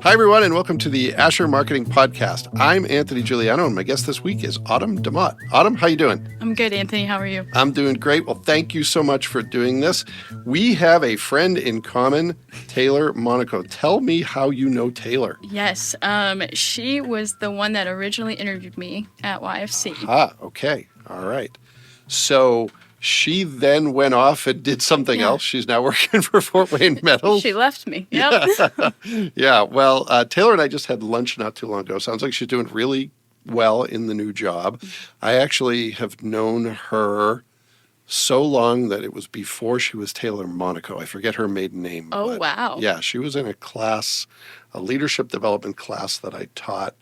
Hi, everyone, and welcome to the Asher Marketing Podcast. I'm Anthony Giuliano, and my guest this week is Autumn DeMott. Autumn, how you doing? I'm good, Anthony. How are you? I'm doing great. Well, thank you so much for doing this. We have a friend in common, Taylor Monaco. Tell me how you know Taylor. Yes, she was the one that originally interviewed me at YFC. Ah, okay. All right. So she then went off and did something else. She's now working for Fort Wayne Metals. She left me. Yep. Yeah. Well, Taylor and I just had lunch not too long ago. Sounds like she's doing really well in the new job. I actually have known her so long that it was before she was Taylor Monaco. I forget her maiden name. Oh, wow. Yeah, she was in a class, a leadership development class that I taught,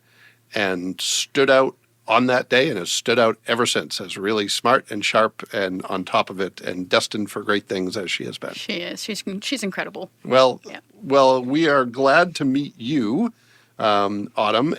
and stood out on that day and has stood out ever since as really smart and sharp and on top of it and destined for great things as she has been. She is. She's incredible. Well, we are glad to meet you, Autumn,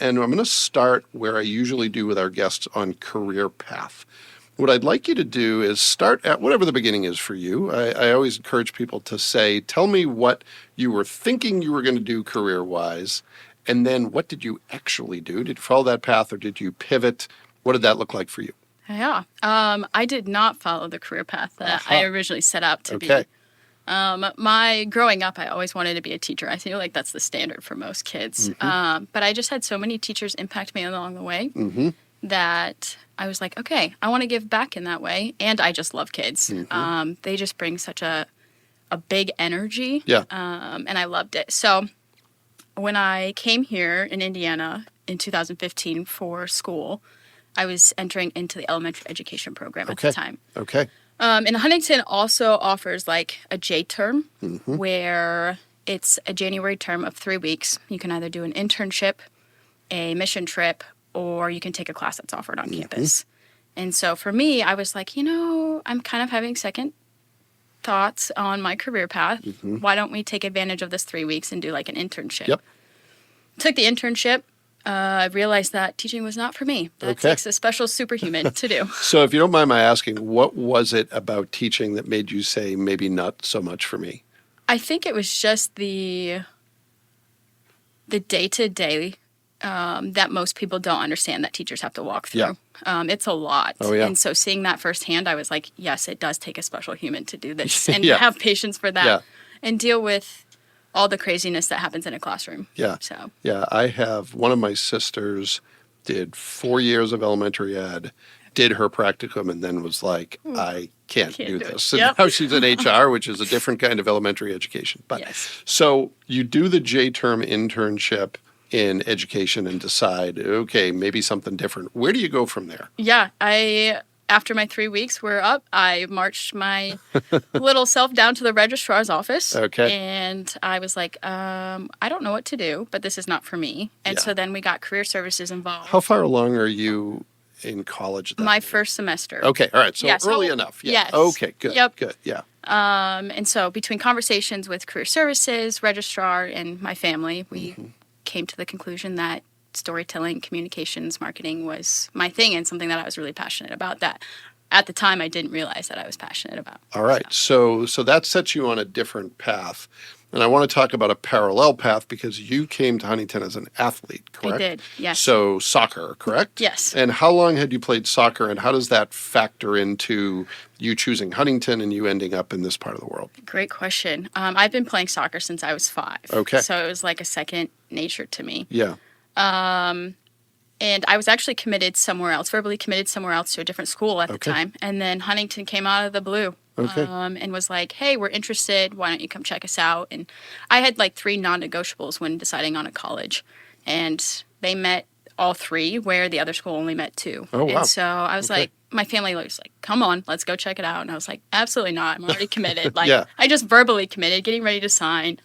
and I'm going to start where I usually do with our guests on career path. What I'd like you to do is start at whatever the beginning is for you. I always encourage people to say, tell me what you were thinking you were going to do career-wise, and then what did you actually do? Did you follow that path or did you pivot? What did that look like for you? Yeah. I did not follow the career path that I originally set out to be. My growing up, I always wanted to be a teacher. I feel like that's the standard for most kids. But I just had so many teachers impact me along the way that I was like, okay, I want to give back in that way. And I just love kids. They just bring such a big energy. And I loved it. So when I came here in Indiana in 2015 for school, I was entering into the elementary education program at the time. And Huntington also offers like a J term where it's a January term of 3 weeks. You can either do an internship, a mission trip, or you can take a class that's offered on campus. And so for me, I was like, I'm kind of having second thoughts on my career path. Why don't we take advantage of this 3 weeks and do like an internship? Took the internship. I realized that teaching was not for me. That takes a special superhuman to do. So if you don't mind my asking, what was it about teaching that made you say maybe not so much for me? I think it was just the day-to-day that most people don't understand that teachers have to walk through. It's a lot. And so seeing that firsthand, I was like, yes, it does take a special human to do this and have patience for that and deal with all the craziness that happens in a classroom. I have one of my sisters did 4 years of elementary ed, did her practicum, and then was like, I can't do this. And now she's in HR, which is a different kind of elementary education. But so you do the J-term internship in education and decide, okay, maybe something different. Where do you go from there? After my 3 weeks were up, I marched my little self down to the registrar's office. And I was like, I don't know what to do, but this is not for me. And so then we got career services involved. How far along are you in college? My first semester. Okay, all right. So early enough. Yes. Okay, good. Good, and so between conversations with career services, registrar, and my family, we came to the conclusion that storytelling, communications, marketing was my thing and something that I was really passionate about that at the time I didn't realize that I was passionate about. All right. So that sets you on a different path. And I want to talk about a parallel path because you came to Huntington as an athlete, correct? I did, yes. So soccer, correct? Yes. And how long had you played soccer and how does that factor into you choosing Huntington and you ending up in this part of the world? Great question. I've been playing soccer since I was 5. So it was like a second nature to me. And I was actually committed somewhere else, verbally committed somewhere else to a different school at the time. And then Huntington came out of the blue and was like, hey, we're interested. Why don't you come check us out? And I had like 3 non-negotiables when deciding on a college. And they met all 3 where the other school only met 2. Oh, wow. And so I was like, my family was like, come on, let's go check it out. And I was like, absolutely not. I'm already committed. I just verbally committed, getting ready to sign.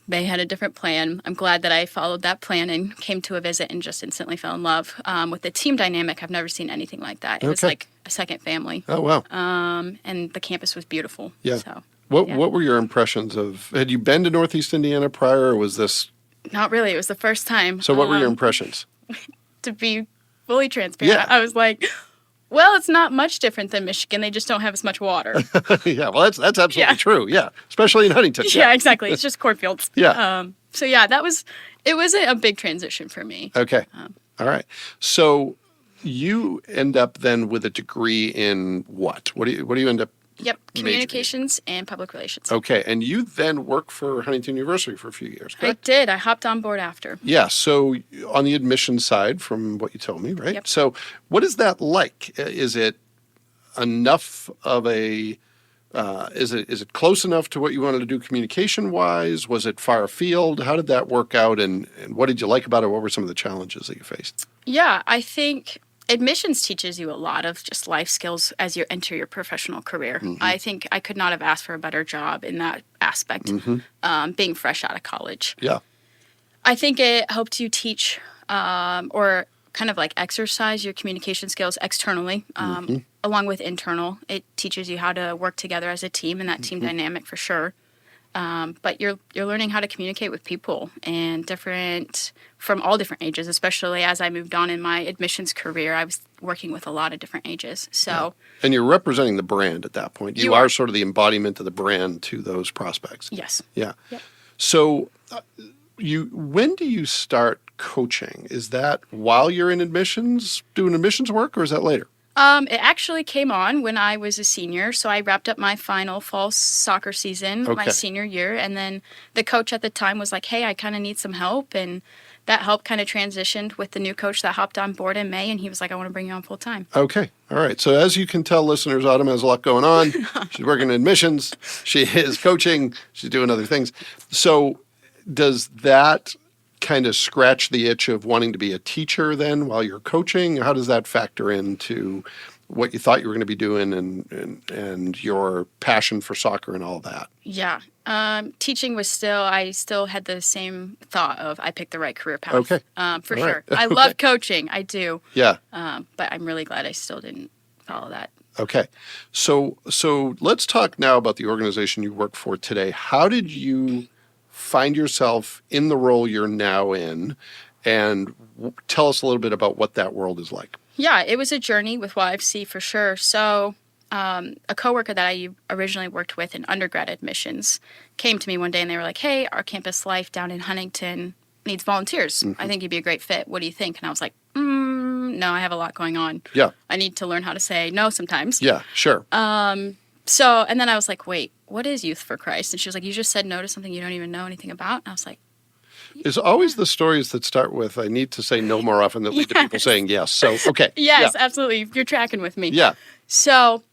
They had a different plan. I'm glad that I followed that plan and came to a visit and just instantly fell in love. With the team dynamic, I've never seen anything like that. It was like a second family. Oh, wow. And the campus was beautiful. So, what were your impressions of, had you been to Northeast Indiana prior or was this? Not really. It was the first time. So what were your impressions? To be fully transparent, I was like, Well, it's not much different than Michigan. They just don't have as much water. Yeah, well, that's absolutely Yeah. true. Yeah, especially in Huntington. Yeah, exactly. It's just cornfields. Yeah. So yeah, it was a big transition for me. Okay. All right. So you end up then with a degree in what? What do you end up? Yep, majoring in? communications and public relations. Okay, and you then worked for Huntington University for a few years, I correct? did. I hopped on board after. Yeah, so on the admissions side, from what you told me, right? Yep. So what is that like? Is it enough of a, is it close enough to what you wanted to do communication-wise? Was it far afield? How did that work out, and what did you like about it? What were some of the challenges that you faced? Yeah, I think admissions teaches you a lot of just life skills as you enter your professional career. Mm-hmm. I think I could not have asked for a better job in that aspect, being fresh out of college. Yeah. I think it helped you teach or kind of like exercise your communication skills externally, along with internal. It teaches you how to work together as a team and that team dynamic for sure. But you're learning how to communicate with people and from all different ages, especially as I moved on in my admissions career. I was working with a lot of different ages. So, And you're representing the brand at that point. You are sort of the embodiment of the brand to those prospects. yes. Yeah. Yep. So when do you start coaching? Is that while you're in admissions, doing admissions work, or is that later? It actually came on when I was a senior. So I wrapped up my final fall soccer season my senior year. And then the coach at the time was like, hey, I kind of need some help. And that help kind of transitioned with the new coach that hopped on board in May. And he was like, I want to bring you on full time. Okay. All right. So as you can tell, listeners, Autumn has a lot going on. She's working in admissions. She is coaching. She's doing other things. So does that kind of scratch the itch of wanting to be a teacher then while you're coaching? How does that factor into what you thought you were going to be doing and your passion for soccer and all that? Yeah. Teaching was I still had the same thought of I picked the right career path. Okay. For All sure. right. I love coaching. I do. Yeah. But I'm really glad I still didn't follow that. Okay. So let's talk now about the organization you work for today. How did you find yourself in the role you're now in, and tell us a little bit about what that world is like. Yeah, it was a journey with YFC for sure. So a coworker that I originally worked with in undergrad admissions came to me one day and they were like, hey, our campus life down in Huntington needs volunteers. I think you'd be a great fit. What do you think? And I was like, no, I have a lot going on. Yeah. I need to learn how to say no sometimes. Yeah, sure. And then I was like, wait, what is Youth for Christ? And she was like, you just said no to something you don't even know anything about. And I was like, it's always the stories that start with, I need to say no more often that lead to people saying yes. So, okay. Yes, Yeah. absolutely. You're tracking with me. Yeah. So,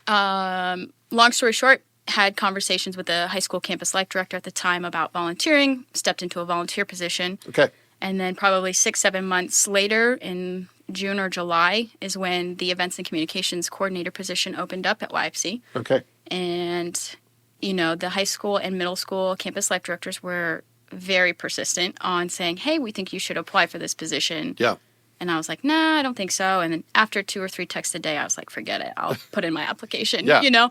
long story short, had conversations with the high school campus life director at the time about volunteering, stepped into a volunteer position. Okay. And then probably 6-7 months later in June or July is when the events and communications coordinator position opened up at YFC. Okay. And, the high school and middle school campus life directors were very persistent on saying, hey, we think you should apply for this position. Yeah. And I was like, nah, I don't think so. And then after 2 or 3 texts a day, I was like, forget it. I'll put in my application, Yeah.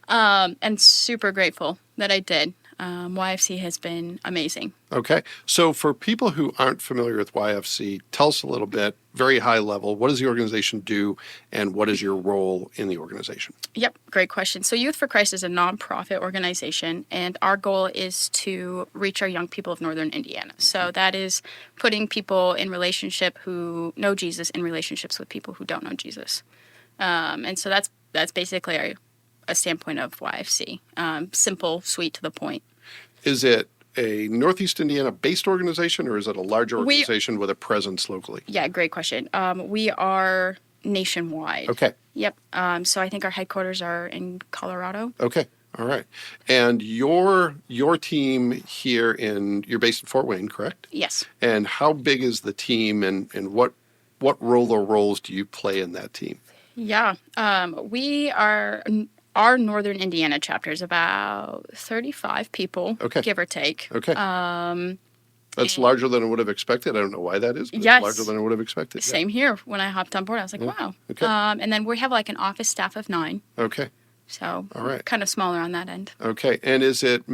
And super grateful that I did. YFC has been amazing. Okay. So for people who aren't familiar with YFC, tell us a little bit, very high level, what does the organization do and what is your role in the organization? Yep, great question. So Youth for Christ is a nonprofit organization, and our goal is to reach our young people of Northern Indiana. So that is putting people in relationship who know Jesus in relationships with people who don't know Jesus. And so that's basically a standpoint of YFC. Simple, sweet, to the point. Is it a Northeast Indiana-based organization, or is it a larger organization with a presence locally? Yeah, great question. We are nationwide. Okay. Yep. So I think our headquarters are in Colorado. Okay. All right. And your team here you're based in Fort Wayne, correct? Yes. And how big is the team, and what role or roles do you play in that team? Yeah. Our Northern Indiana chapter is about 35 people, give or take. Okay. That's larger than I would have expected. I don't know why that is, but Yes. it's larger than I would have expected. Same here. When I hopped on board, I was like, wow. Okay. And then we have like an office staff of 9. Okay. So All right. kind of smaller on that end. Okay. And is it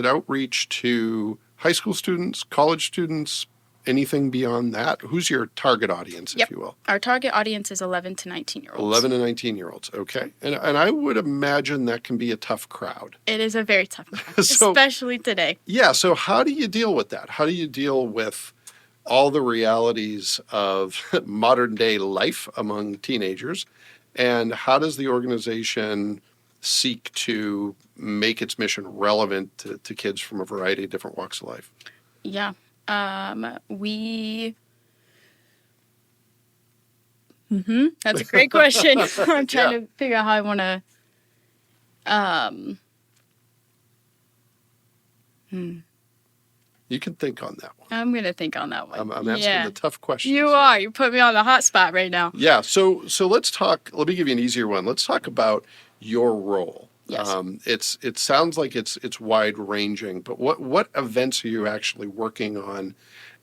outreach to high school students, college students, anything beyond that? Who's your target audience, Yep. if you will? Our target audience is 11 to 19-year-olds. 11 and 19-year-olds. Okay. And I would imagine that can be a tough crowd. It is a very tough crowd, So, especially today. Yeah. So how do you deal with that? How do you deal with all the realities of modern day life among teenagers? And how does the organization seek to make its mission relevant to kids from a variety of different walks of life? Yeah. That's a great question. I'm trying to figure out how I want to. You can think on that one. I'm going to think on that one. I'm asking the tough questions. You are. You put me on the hot spot right now. Yeah. So let's talk. Let me give you an easier one. Let's talk about your role. Yes. It sounds like it's wide ranging, but what events are you actually working on,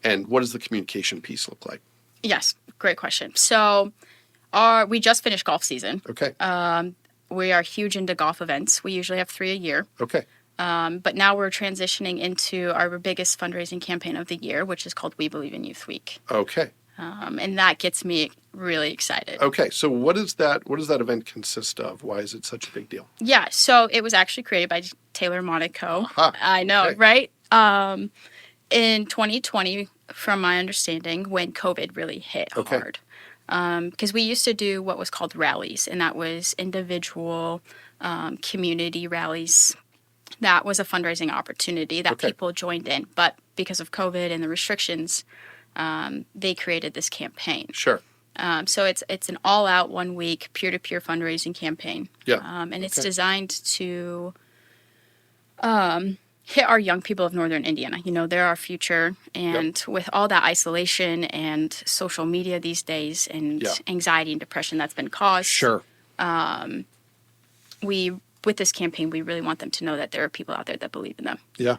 and what does the communication piece look like? Yes. Great question. So, we just finished golf season. Okay. We are huge into golf events. We usually have 3 a year. Okay. But now we're transitioning into our biggest fundraising campaign of the year, which is called We Believe in Youth Week. Okay. And that gets me really excited. Okay. So what does that event consist of? Why is it such a big deal? Yeah. So it was actually created by Taylor Monaco. Aha. I know, Okay. right? In 2020, from my understanding, when COVID really hit hard. Because we used to do what was called rallies, and that was individual community rallies. That was a fundraising opportunity that people joined in. But because of COVID and the restrictions, they created this campaign. Sure. So it's an all-out 1 week peer-to-peer fundraising campaign. Yeah. And it's designed to hit our young people of Northern Indiana. You know, they're our future. And with all that isolation and social media these days and anxiety and depression that's been caused. Sure. With this campaign, we really want them to know that there are people out there that believe in them. Yeah.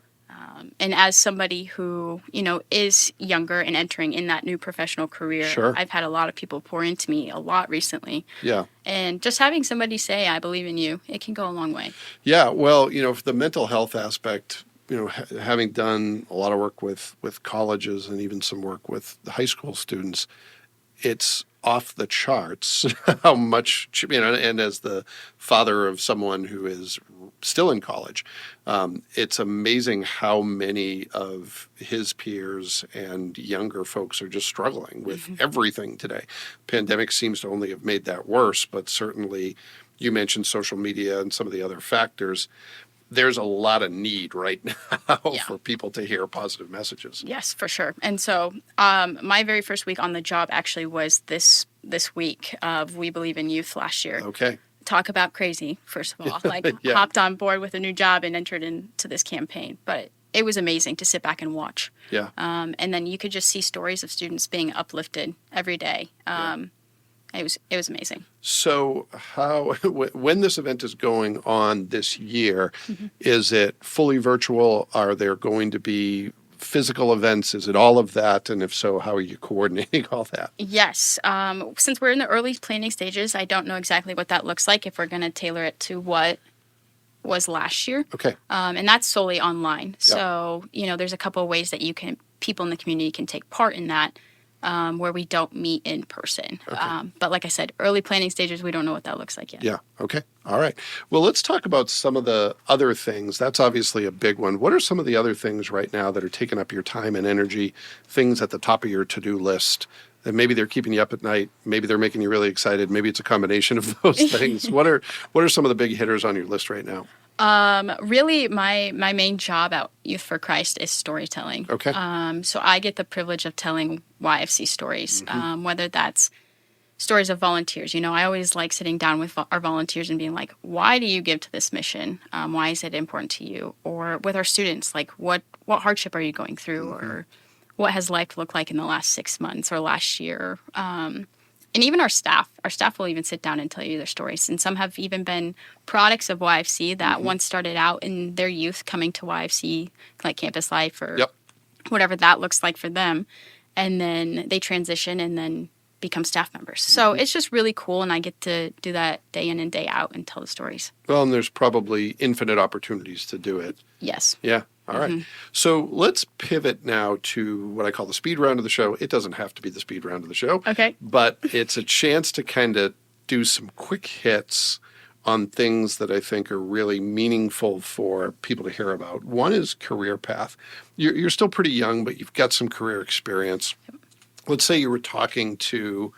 And as somebody who, you know, is younger and entering in that new professional career, I've had a lot of people pour into me a lot recently. Yeah. And just having somebody say, I believe in you, it can go a long way. Yeah. Well, you know, for the mental health aspect, you know, having done a lot of work with colleges and even some work with high school students, it's off the charts how much, you know, and as the father of someone who is still in college, it's amazing how many of his peers and younger folks are just struggling with everything today. Pandemic seems to only have made that worse, but certainly you mentioned social media and some of the other factors. There's a lot of need right now for people to hear positive messages. Yes, for sure. And so my very first week on the job actually was this week of We Believe in Youth last year. Okay. Talk about crazy, first of all. Like, hopped on board with a new job and entered into this campaign. But it was amazing to sit back and watch. Yeah. And then you could just see stories of students being uplifted every day. It was amazing. So when this event is going on this year, is it fully virtual? Are there going to be physical events? Is it all of that? And if so, how are you coordinating all that? Yes. Since we're in the early planning stages, I don't know exactly what that looks like if we're going to tailor it to what was last year. Okay. And that's solely online. So, you know, there's a couple of ways that people in the community can take part in that. Where we don't meet in person. Okay. But like I said, early planning stages, we don't know what that looks like yet. Yeah. Okay. All right. Well, let's talk about some of the other things. That's obviously a big one. What are some of the other things right now that are taking up your time and energy, things at the top of your to-do list? And maybe they're keeping you up at night. Maybe they're making you really excited. Maybe it's a combination of those things. What are some of the big hitters on your list right now? Really, my main job at Youth for Christ is storytelling. Okay. So I get the privilege of telling YFC stories, whether that's stories of volunteers. You know, I always like sitting down with our volunteers and being like, why do you give to this mission? Why is it important to you? Or with our students, like what hardship are you going through? Or what has life looked like in the last 6 months or last year? And even our staff will even sit down and tell you their stories. And some have even been products of YFC that once started out in their youth coming to YFC, like campus life or whatever that looks like for them. And then they transition and then become staff members. So it's just really cool. And I get to do that day in and day out and tell the stories. Well, and there's probably infinite opportunities to do it. Yes. Yeah. All right. So let's pivot now to what I call the speed round of the show. It doesn't have to be the speed round of the show. Okay. But it's a chance to kind of do some quick hits on things that I think are really meaningful for people to hear about. One is career path. You're still pretty young, but you've got some career experience. Let's say you were talking to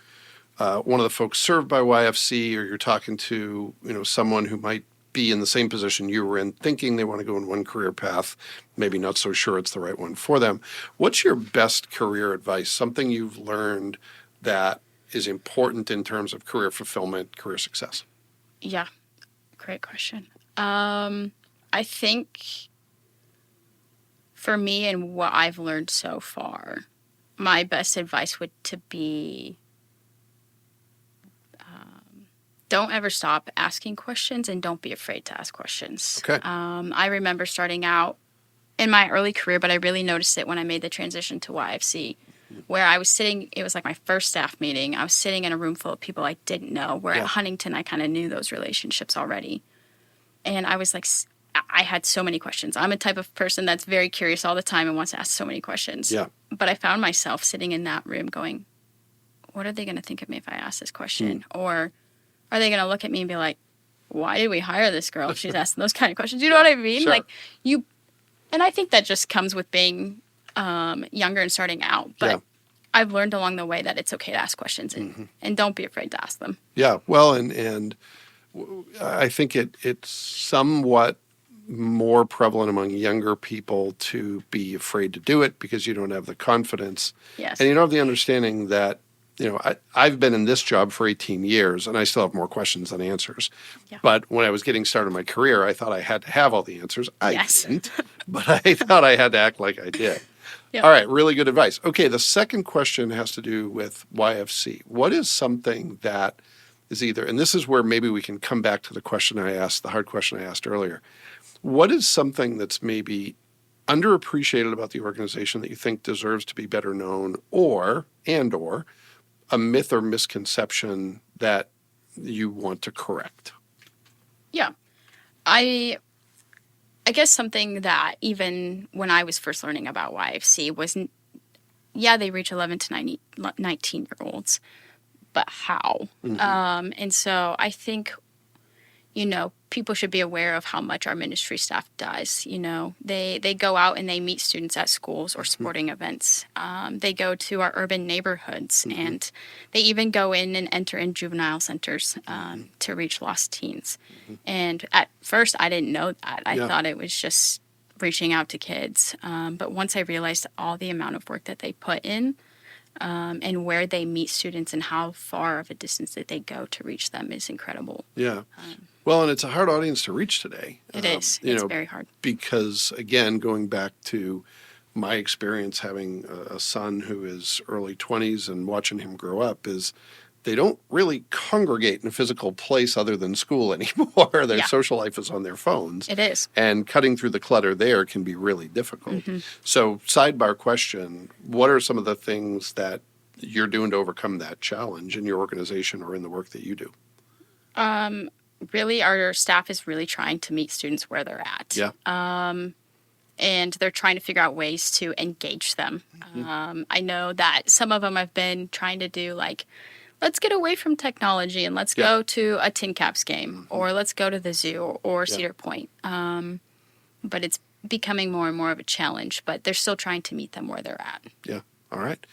one of the folks served by YFC, or you're talking to someone who might be in the same position you were in, thinking they want to go in one career path, maybe not so sure it's the right one for them. What's your best career advice? Something you've learned that is important in terms of career fulfillment, career success? Yeah, great question. I think for me and what I've learned so far, my best advice would to be don't ever stop asking questions and don't be afraid to ask questions. Okay. I remember starting out in my early career, but I really noticed it when I made the transition to YFC, where I was sitting, it was like my first staff meeting. I was sitting in a room full of people I didn't know, where at Huntington, I kind of knew those relationships already. And I was like, I had so many questions. I'm a type of person that's very curious all the time and wants to ask so many questions. Yeah. But I found myself sitting in that room going, what are they going to think of me if I ask this question? Or are they going to look at me and be like, why did we hire this girl if she's asking those kind of questions? You know what I mean? Sure. And I think that just comes with being younger and starting out. But I've learned along the way that it's okay to ask questions and don't be afraid to ask them. Yeah. Well, and I think it's somewhat more prevalent among younger people to be afraid to do it because you don't have the confidence. Yes. And you don't have the understanding that, I've been in this job for 18 years and I still have more questions than answers. Yeah. But when I was getting started in my career, I thought I had to have all the answers. I didn't, but I thought I had to act like I did. Yep. All right. Really good advice. Okay. The second question has to do with YFC. What is something that is either, and this is where maybe we can come back to the question I asked, the hard question I asked earlier. What is something that's maybe underappreciated about the organization that you think deserves to be better known, or a myth or misconception that you want to correct? Yeah. I guess something that even when I was first learning about YFC was, they reach 11 to 19-year-olds, but how? And so I think, people should be aware of how much our ministry staff does. They go out and they meet students at schools or sporting events. They go to our urban neighborhoods and they even go in and enter in juvenile centers to reach lost teens. And at first I didn't know that. I thought it was just reaching out to kids. But once I realized all the amount of work that they put in, and where they meet students and how far of a distance that they go to reach them is incredible. Yeah. Well, and it's a hard audience to reach today. It is. It's very hard. Because, again, going back to my experience having a son who is early 20s and watching him grow up, is they don't really congregate in a physical place other than school anymore. Their social life is on their phones. It is. And cutting through the clutter there can be really difficult. So, sidebar question, what are some of the things that you're doing to overcome that challenge in your organization or in the work that you do? Really, our staff is really trying to meet students where they're at. Yeah. And they're trying to figure out ways to engage them. I know that some of them have been trying to do let's get away from technology and let's go to a Tin Caps game or let's go to the zoo or Cedar Point. But it's becoming more and more of a challenge, but they're still trying to meet them where they're at. Yeah. All right.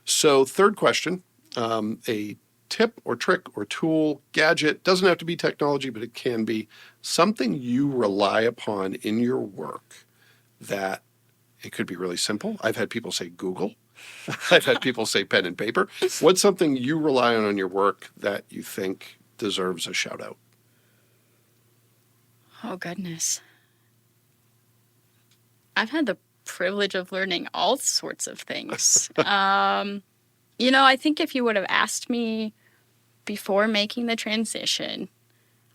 So third question, a tip or trick or tool, gadget, doesn't have to be technology, but it can be something you rely upon in your work that it could be really simple. I've had people say Google. I've had people say pen and paper. What's something you rely on your work that you think deserves a shout out? Oh, goodness. I've had the privilege of learning all sorts of things. I think if you would have asked me before making the transition,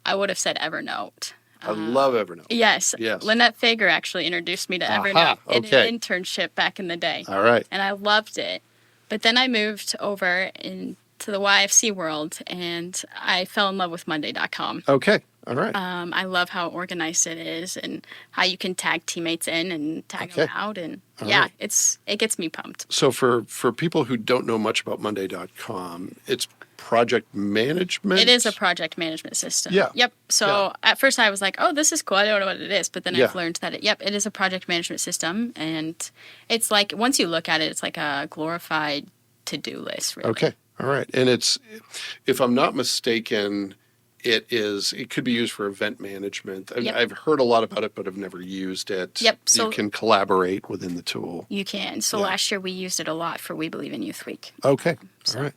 I would have said Evernote. I love Evernote. Yes. Lynette Fager actually introduced me to Evernote in an internship back in the day. All right. And I loved it. But then I moved over into the YFC world, and I fell in love with Monday.com. Okay. All right. I love how organized it is and how you can tag teammates in and tag them out. And right. it gets me pumped. So for people who don't know much about Monday.com, it's project management? It is a project management system. Yeah. Yep. So at first I was like, oh, this is cool. I don't know what it is. But then I've learned that it is a project management system. And it's like, once you look at it, it's like a glorified to-do list, really. Okay. All right. And it's, if I'm not mistaken, it could be used for event management. I've heard a lot about it, but I've never used it. Yep. So you can collaborate within the tool. You can. So last year we used it a lot for We Believe in Youth Week. Okay. All right.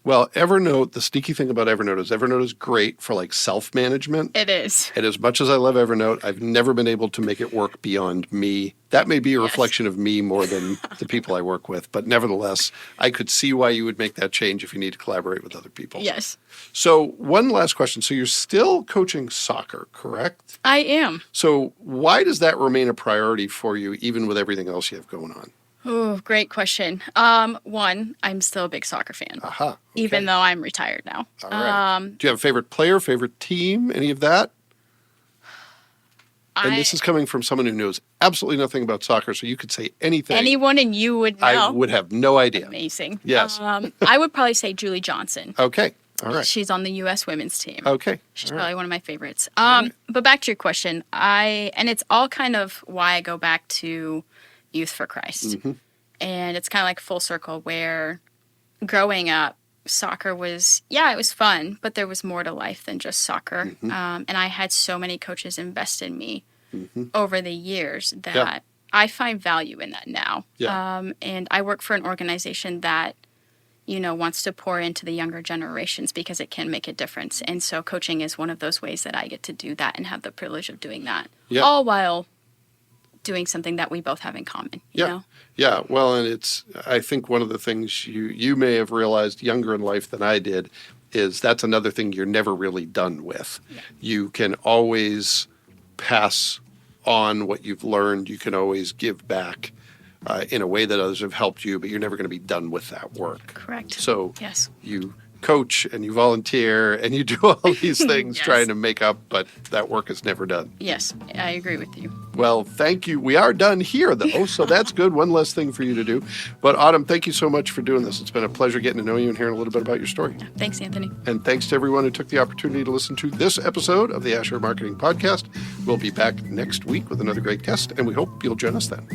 Well, Evernote, the sneaky thing about Evernote is great for like self-management. It is. And as much as I love Evernote, I've never been able to make it work beyond me. That may be a reflection of me more than the people I work with. But nevertheless, I could see why you would make that change if you need to collaborate with other people. Yes. So one last question. So you're still coaching soccer, correct? I am. So why does that remain a priority for you, even with everything else you have going on? Oh, great question. One, I'm still a big soccer fan. Aha. Okay. Even though I'm retired now. All right. Do you have a favorite player, favorite team, any of that? And this is coming from someone who knows absolutely nothing about soccer, so you could say anything. Anyone and you would know. I would have no idea. Amazing. Yes. I would probably say Julie Johnson. Okay. All right. She's on the U.S. women's team. Okay. She's all probably right. one of my favorites. But back to your question, and it's all kind of why I go back to Youth for Christ. Mm-hmm. And it's kind of like full circle where growing up, soccer was, it was fun, but there was more to life than just soccer. Mm-hmm. And I had so many coaches invest in me Mm-hmm. over the years that I find value in that now. Yeah. And I work for an organization that, wants to pour into the younger generations because it can make a difference. And so coaching is one of those ways that I get to do that and have the privilege of doing that. Yeah. All while doing something that we both have in common. You know? Yeah. Well, and I think one of the things you may have realized younger in life than I did is that's another thing you're never really done with. Yeah. You can always pass on what you've learned. You can always give back in a way that others have helped you, but you're never going to be done with that work. Correct. So yes. You coach and you volunteer and you do all these things trying to make up, but that work is never done. Yes, I agree with you. Well, thank you. We are done here, though, so that's good. One less thing for you to do. But Autumn, thank you so much for doing this. It's been a pleasure getting to know you and hearing a little bit about your story. Yeah, thanks, Anthony. And thanks to everyone who took the opportunity to listen to this episode of the Asher Marketing Podcast. We'll be back next week with another great guest, and we hope you'll join us then.